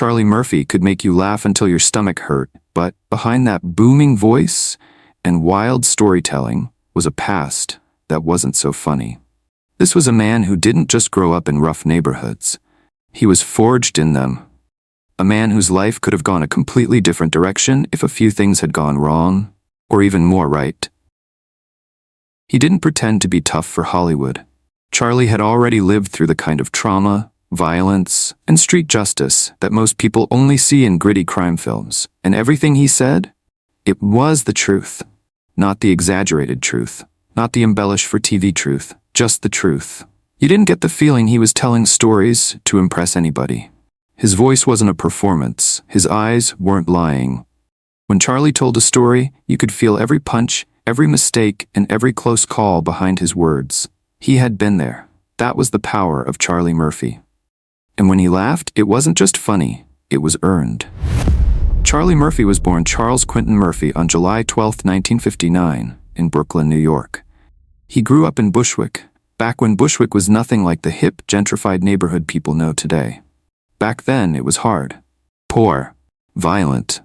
Charlie Murphy could make you laugh until your stomach hurt, but behind that booming voice and wild storytelling was a past that wasn't so funny. This was a man who didn't just grow up in rough neighborhoods. He was forged in them. A man whose life could have gone a completely different direction if a few things had gone wrong, or even more right. He didn't pretend to be tough for Hollywood. Charlie had already lived through the kind of trauma, violence, and street justice that most people only see in gritty crime films. And everything he said, it was the truth. Not the exaggerated truth. Not the embellished for TV truth. Just the truth. You didn't get the feeling he was telling stories to impress anybody. His voice wasn't a performance. His eyes weren't lying. When Charlie told a story, you could feel every punch, every mistake, and every close call behind his words. He had been there. That was the power of Charlie Murphy. And when he laughed, it wasn't just funny, it was earned. Charlie Murphy was born Charles Quentin Murphy on July 12, 1959, in Brooklyn, New York. He grew up in Bushwick, back when Bushwick was nothing like the hip, gentrified neighborhood people know today. Back then, it was hard, poor, violent.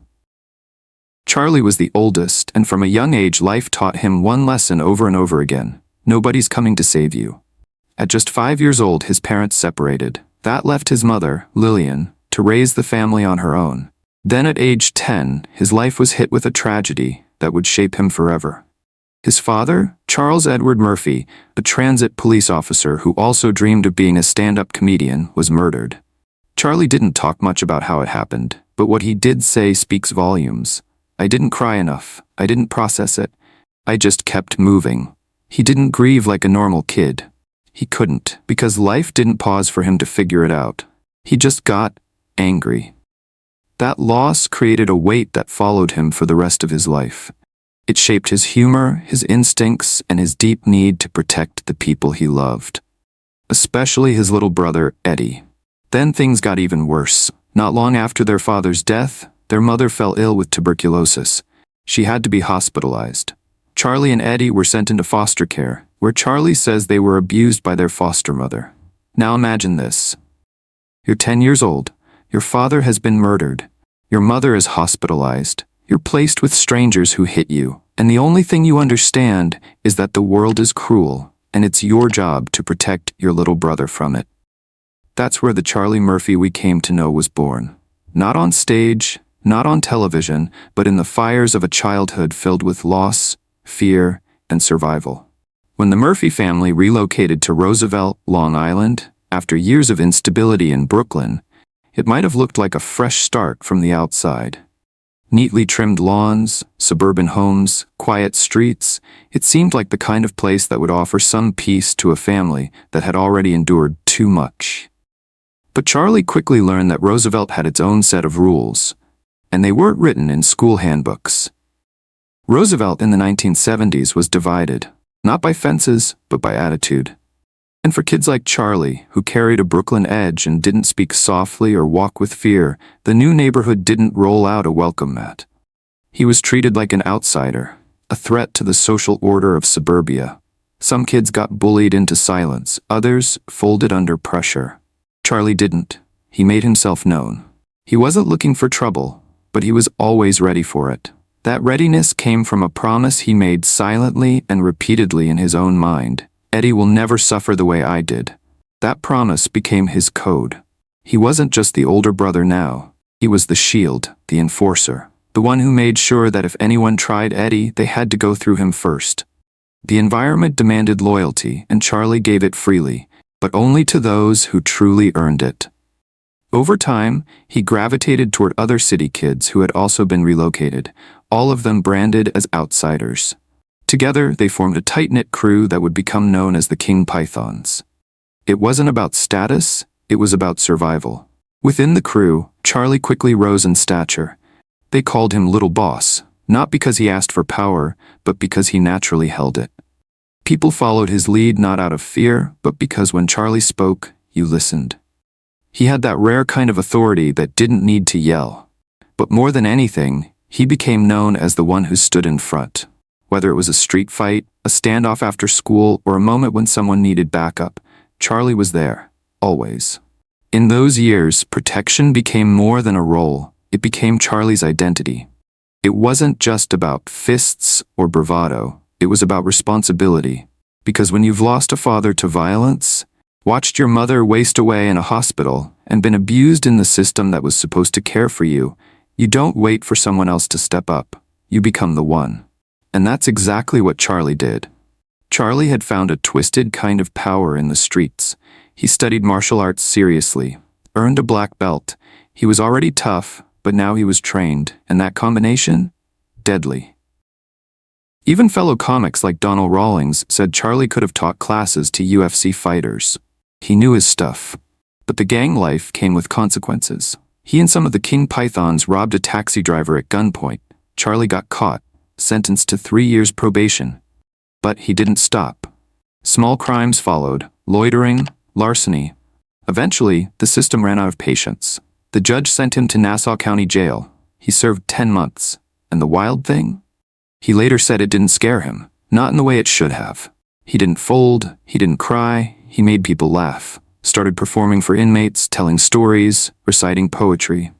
Charlie was the oldest, and from a young age, life taught him one lesson over and over again. Nobody's coming to save you. At just 5 years old, his parents separated. That left his mother, Lillian, to raise the family on her own. Then at age 10, his life was hit with a tragedy that would shape him forever. His father, Charles Edward Murphy, a transit police officer who also dreamed of being a stand-up comedian, was murdered. Charlie didn't talk much about how it happened, but what he did say speaks volumes. I didn't cry enough. I didn't process it. I just kept moving. He didn't grieve like a normal kid. He couldn't, because life didn't pause for him to figure it out. He just got angry. That loss created a weight that followed him for the rest of his life. It shaped his humor, his instincts, and his deep need to protect the people he loved. Especially his little brother, Eddie. Then things got even worse. Not long after their father's death, their mother fell ill with tuberculosis. She had to be hospitalized. Charlie and Eddie were sent into foster care, where Charlie says they were abused by their foster mother. Now imagine this. You're 10 years old. Your father has been murdered. Your mother is hospitalized. You're placed with strangers who hit you. And the only thing you understand is that the world is cruel, and it's your job to protect your little brother from it. That's where the Charlie Murphy we came to know was born. Not on stage, not on television, but in the fires of a childhood filled with loss, fear, and survival. When the Murphy family relocated to Roosevelt, Long Island, after years of instability in Brooklyn, it might have looked like a fresh start from the outside. Neatly trimmed lawns, suburban homes, quiet streets, it seemed like the kind of place that would offer some peace to a family that had already endured too much. But Charlie quickly learned that Roosevelt had its own set of rules, and they weren't written in school handbooks. Roosevelt in the 1970s was divided, not by fences, but by attitude. And for kids like Charlie, who carried a Brooklyn edge and didn't speak softly or walk with fear, the new neighborhood didn't roll out a welcome mat. He was treated like an outsider, a threat to the social order of suburbia. Some kids got bullied into silence, others folded under pressure. Charlie didn't. He made himself known. He wasn't looking for trouble, but he was always ready for it. That readiness came from a promise he made silently and repeatedly in his own mind. Eddie will never suffer the way I did. That promise became his code. He wasn't just the older brother now. He was the shield, the enforcer, the one who made sure that if anyone tried Eddie, they had to go through him first. The environment demanded loyalty, and Charlie gave it freely, but only to those who truly earned it. Over time, he gravitated toward other city kids who had also been relocated, all of them branded as outsiders. Together, they formed a tight-knit crew that would become known as the King Pythons. It wasn't about status, it was about survival. Within the crew, Charlie quickly rose in stature. They called him Little Boss, not because he asked for power, but because he naturally held it. People followed his lead not out of fear, but because when Charlie spoke, you listened. He had that rare kind of authority that didn't need to yell. But more than anything, he became known as the one who stood in front. Whether it was a street fight, a standoff after school, or a moment when someone needed backup, Charlie was there, always. In those years, protection became more than a role. It became Charlie's identity. It wasn't just about fists or bravado. It was about responsibility. Because when you've lost a father to violence, watched your mother waste away in a hospital, and been abused in the system that was supposed to care for you, you don't wait for someone else to step up. You become the one. And that's exactly what Charlie did. Charlie had found a twisted kind of power in the streets. He studied martial arts seriously, earned a black belt. He was already tough, but now he was trained, and that combination? Deadly. Even fellow comics like Donald Rawlings said Charlie could have taught classes to UFC fighters. He knew his stuff. But the gang life came with consequences. He and some of the King Pythons robbed a taxi driver at gunpoint. Charlie got caught, sentenced to 3 years probation. But he didn't stop. Small crimes followed: loitering, larceny. Eventually, the system ran out of patience. The judge sent him to Nassau County Jail. He served 10 months. And the wild thing? He later said it didn't scare him, not in the way it should have. He didn't fold, he didn't cry, he made people laugh. Started performing for inmates, telling stories, reciting poetry.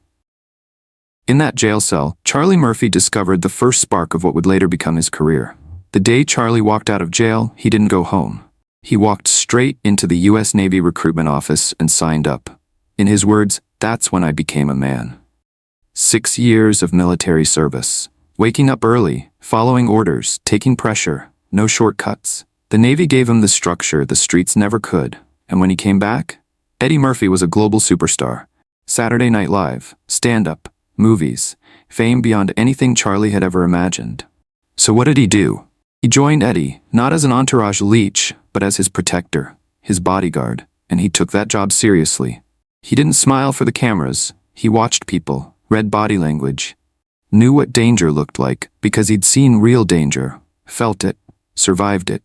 In that jail cell, Charlie Murphy discovered the first spark of what would later become his career. The day Charlie walked out of jail, he didn't go home. He walked straight into the U.S. Navy recruitment office and signed up. In his words, "That's when I became a man." 6 years of military service. Waking up early, following orders, taking pressure, no shortcuts. The Navy gave him the structure the streets never could. And when he came back, Eddie Murphy was a global superstar. Saturday Night Live, stand-up, movies, fame beyond anything Charlie had ever imagined. So what did he do? He joined Eddie, not as an entourage leech, but as his protector, his bodyguard, and he took that job seriously. He didn't smile for the cameras. He watched people, read body language, knew what danger looked like because he'd seen real danger, felt it, survived it.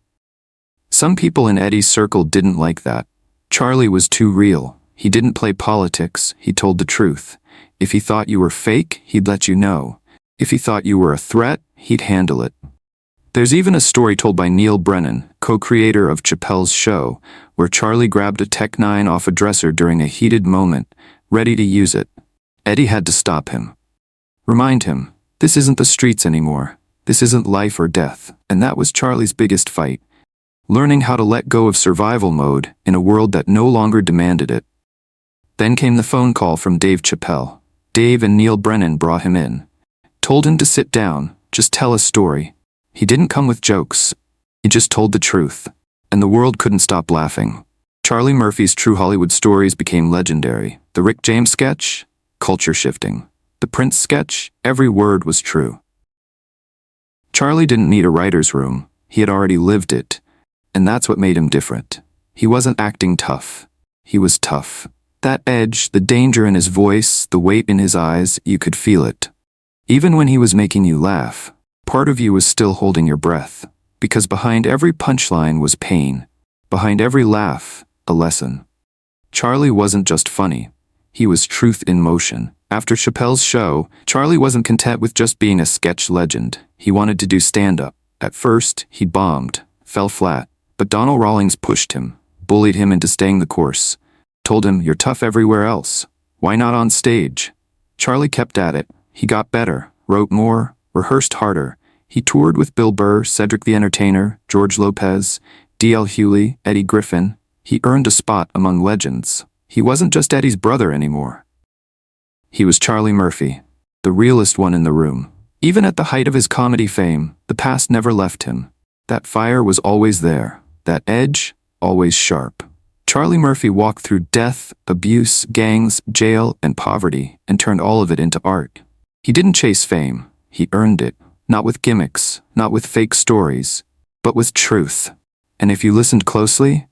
Some people in Eddie's circle didn't like that. Charlie was too real. He didn't play politics, he told the truth. If he thought you were fake, he'd let you know. If he thought you were a threat, he'd handle it. There's even a story told by Neil Brennan, co-creator of Chappelle's Show, where Charlie grabbed a Tech 9 off a dresser during a heated moment, ready to use it. Eddie had to stop him. Remind him, this isn't the streets anymore. This isn't life or death. And that was Charlie's biggest fight. Learning how to let go of survival mode in a world that no longer demanded it. Then came the phone call from Dave Chappelle. Dave and Neil Brennan brought him in. Told him to sit down, just tell a story. He didn't come with jokes. He just told the truth. And the world couldn't stop laughing. Charlie Murphy's true Hollywood stories became legendary. The Rick James sketch? Culture shifting. The Prince sketch? Every word was true. Charlie didn't need a writer's room. He had already lived it. And that's what made him different. He wasn't acting tough. He was tough. That edge, the danger in his voice, the weight in his eyes, you could feel it. Even when he was making you laugh, part of you was still holding your breath. Because behind every punchline was pain. Behind every laugh, a lesson. Charlie wasn't just funny. He was truth in motion. After Chappelle's Show, Charlie wasn't content with just being a sketch legend. He wanted to do stand-up. At first, he bombed, fell flat. But Donald Rawlings pushed him, bullied him into staying the course. Told him, you're tough everywhere else. Why not on stage? Charlie kept at it. He got better, wrote more, rehearsed harder. He toured with Bill Burr, Cedric the Entertainer, George Lopez, D.L. Hewley, Eddie Griffin. He earned a spot among legends. He wasn't just Eddie's brother anymore. He was Charlie Murphy, the realest one in the room. Even at the height of his comedy fame, the past never left him. That fire was always there. That edge, always sharp. Charlie Murphy walked through death, abuse, gangs, jail, and poverty, and turned all of it into art. He didn't chase fame. He earned it. Not with gimmicks, not with fake stories, but with truth. And if you listened closely,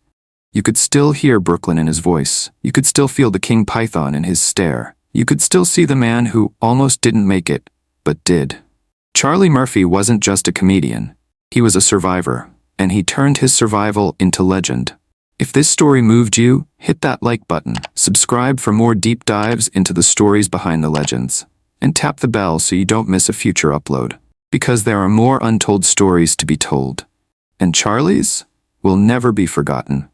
you could still hear Brooklyn in his voice. You could still feel the King Python in his stare. You could still see the man who almost didn't make it, but did. Charlie Murphy wasn't just a comedian. He was a survivor. And he turned his survival into legend. If this story moved you, hit that like button, subscribe for more deep dives into the stories behind the legends, and tap the bell so you don't miss a future upload. Because there are more untold stories to be told. And Charlie's will never be forgotten.